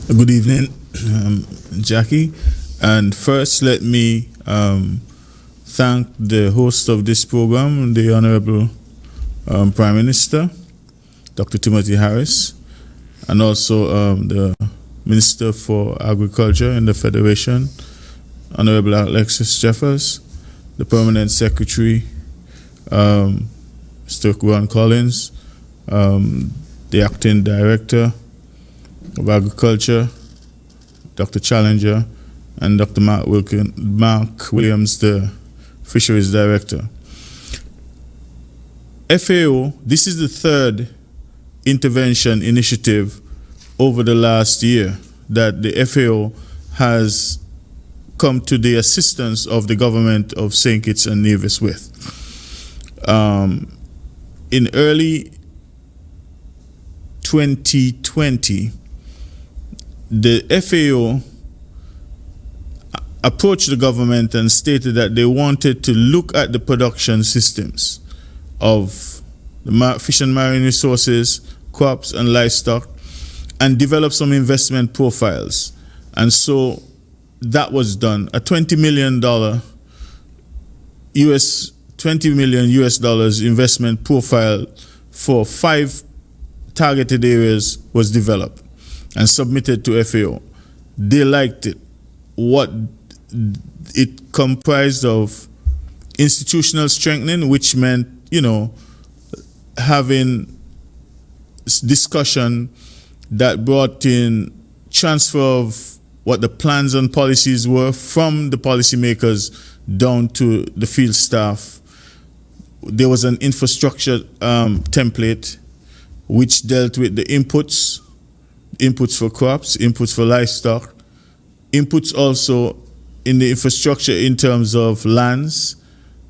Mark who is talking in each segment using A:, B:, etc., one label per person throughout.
A: Good evening, Jackie. And first, let me thank the host of this program, the Honorable Prime Minister, Dr. Timothy Harris, and also the Minister for Agriculture in the Federation, Honorable Alexis Jeffers, the Permanent Secretary, Mr. Ron Collins, the Acting Director of Agriculture, Dr. Challenger, and Dr. Mark Williams, the Fisheries Director. FAO, this is the third intervention initiative over the last year that the FAO has come to the assistance of the government of St. Kitts and Nevis with. In early 2020, the FAO approached the government and stated that they wanted to look at the production systems of the fish and marine resources, crops and livestock, and develop some investment profiles. And so that was done. A $20 million US dollars investment profile for 5 targeted areas was developed and submitted to FAO. They liked it. What it comprised of institutional strengthening, which meant, having discussion that brought in transfer of what the plans and policies were from the policymakers down to the field staff. There was an infrastructure template which dealt with the inputs for crops, inputs for livestock, inputs also in the infrastructure in terms of lands,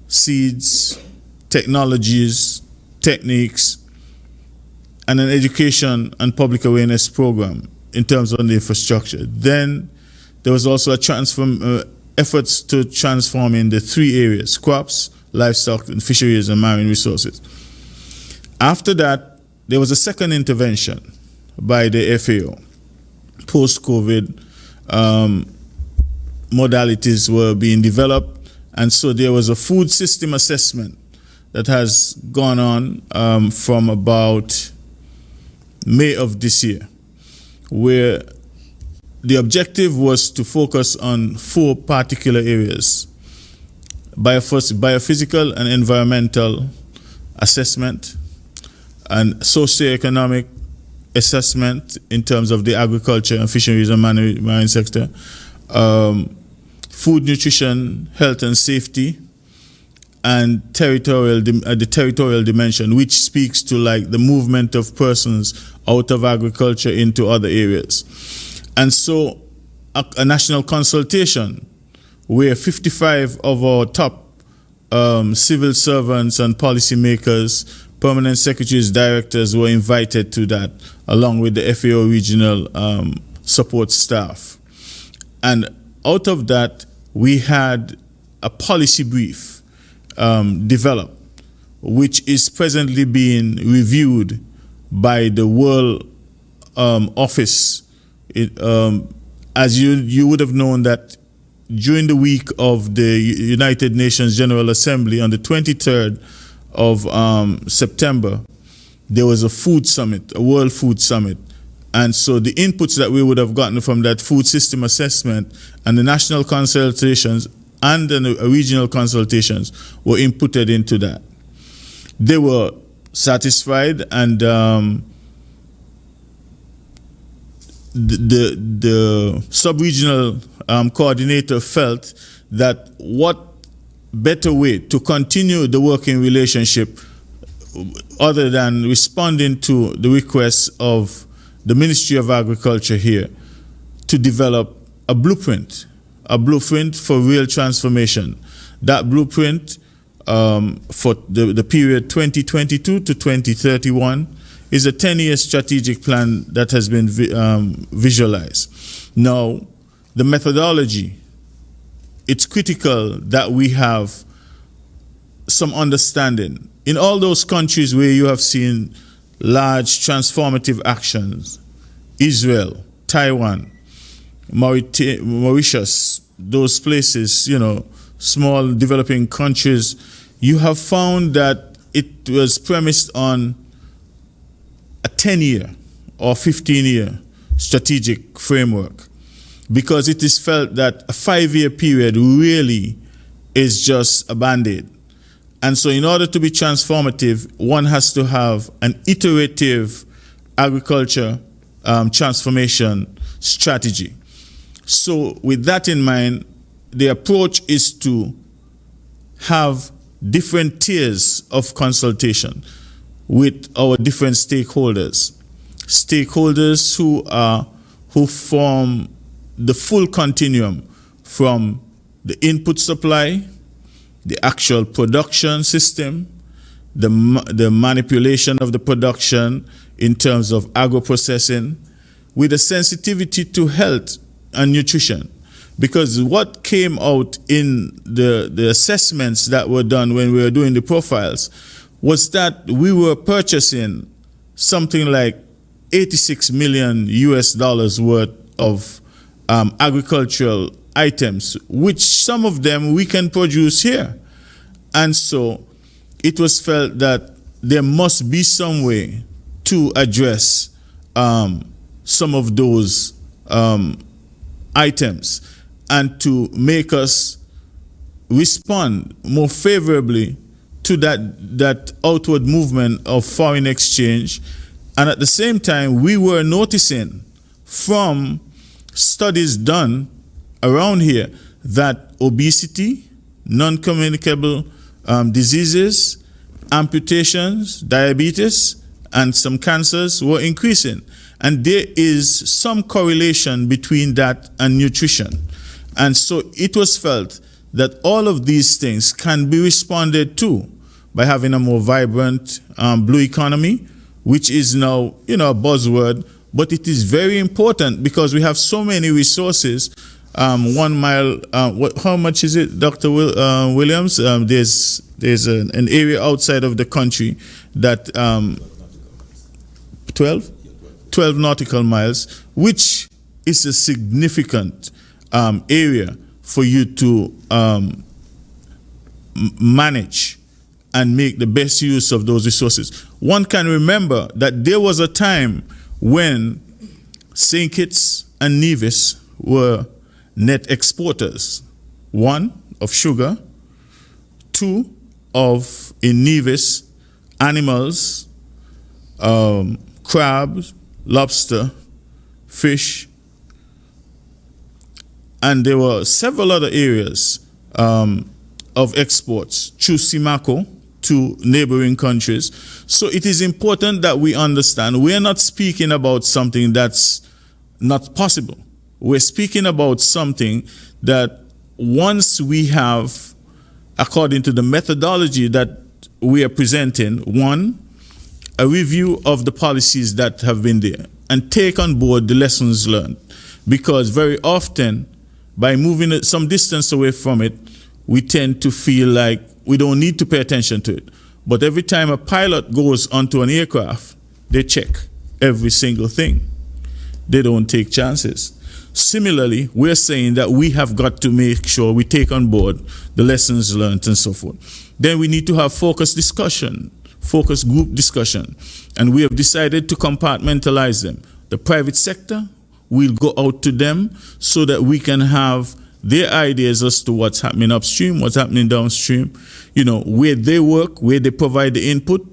A: seeds, technologies, techniques, and an education and public awareness program in terms of the infrastructure. Then there was also efforts to transform in the 3 areas: crops, livestock, and fisheries and marine resources. After that, there was a second intervention by the FAO. Post-COVID, modalities were being developed, and so there was a food system assessment that has gone on from about May of this year, where the objective was to focus on 4 particular areas: biophysical and environmental assessment, and socioeconomic assessment in terms of the agriculture and fisheries and marine sector, food, nutrition, health and safety, and the territorial dimension, which speaks to like the movement of persons out of agriculture into other areas. And so a national consultation where 55 of our top civil servants and policymakers, permanent secretaries, directors were invited to that, along with the FAO regional support staff. And out of that, we had a policy brief developed, which is presently being reviewed by the World Office. As you would have known that during the week of the United Nations General Assembly on the 23rd of September, there was a food summit, a World Food Summit. And so the inputs that we would have gotten from that food system assessment and the national consultations and the regional consultations were inputted into that. They were satisfied, and the sub-regional coordinator felt that what better way to continue the working relationship other than responding to the requests of the Ministry of Agriculture here to develop a blueprint for real transformation. That blueprint for the period 2022 to 2031 is a 10-year strategic plan that has been visualized. Now, the methodology, it's critical that we have some understanding. In all those countries where you have seen large transformative actions, Israel, Taiwan, Mauritius, those places, small developing countries, you have found that it was premised on a 10-year or 15-year strategic framework, because it is felt that a 5-year period really is just a band-aid. And so in order to be transformative, one has to have an iterative agriculture transformation strategy. So with that in mind, the approach is to have different tiers of consultation with our different stakeholders. Stakeholders who form the full continuum from the input supply, the actual production system, the manipulation of the production in terms of agro-processing, with a sensitivity to health and nutrition. Because what came out in the assessments that were done when we were doing the profiles was that we were purchasing something like $86 million worth of agricultural items, which some of them we can produce here. And so it was felt that there must be some way to address some of those items and to make us respond more favorably to that outward movement of foreign exchange. And at the same time, we were noticing from studies done around here that obesity, non-communicable diseases, amputations, diabetes, and some cancers were increasing. And there is some correlation between that and nutrition. And so it was felt that all of these things can be responded to by having a more vibrant blue economy, which is now, a buzzword, but it is very important because we have so many resources. 1 mile, how much is it, Dr. Williams? There's an area outside of the country that 12 nautical miles, which is a significant area for you to manage and make the best use of those resources. One can remember that there was a time when St. Kitts and Nevis were net exporters. 1, of sugar. 2, of, in Nevis, animals, crabs, lobster, fish, and there were several other areas of exports through Simaco to neighboring countries. So it is important that we understand we are not speaking about something that's not possible. We're speaking about something that once we have, according to the methodology that we are presenting, 1, a review of the policies that have been there and take on board the lessons learned. Because very often, by moving it some distance away from it, we tend to feel like we don't need to pay attention to it. But every time a pilot goes onto an aircraft, they check every single thing. They don't take chances. Similarly, we're saying that we have got to make sure we take on board the lessons learned and so forth. Then we need to have focus discussion, focus group discussion. And we have decided to compartmentalize them. The private sector, we'll go out to them so that we can have their ideas as to what's happening upstream, what's happening downstream, where they work, where they provide the input,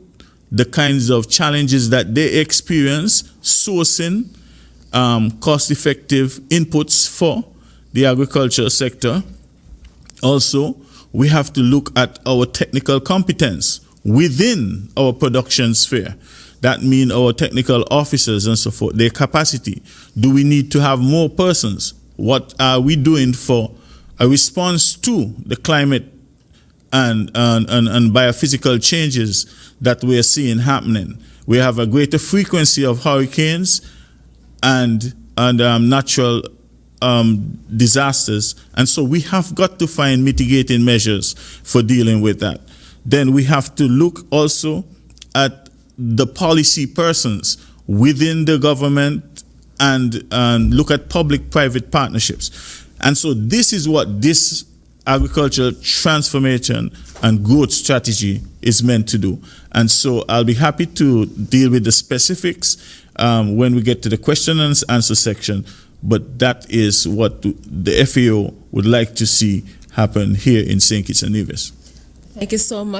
A: the kinds of challenges that they experience, sourcing cost-effective inputs for the agriculture sector. Also, we have to look at our technical competence within our production sphere. That means our technical officers and so forth, their capacity. Do we need to have more persons? What are we doing for a response to the climate and biophysical changes that we are seeing happening? We have a greater frequency of hurricanes and natural disasters. And so we have got to find mitigating measures for dealing with that. Then we have to look also at the policy persons within the government and look at public-private partnerships. And so this is what this agricultural transformation and growth strategy is meant to do. And so I'll be happy to deal with the specifics when we get to the question and answer section, but that is what the FAO would like to see happen here in St. Kitts and Nevis.
B: Thank you so much.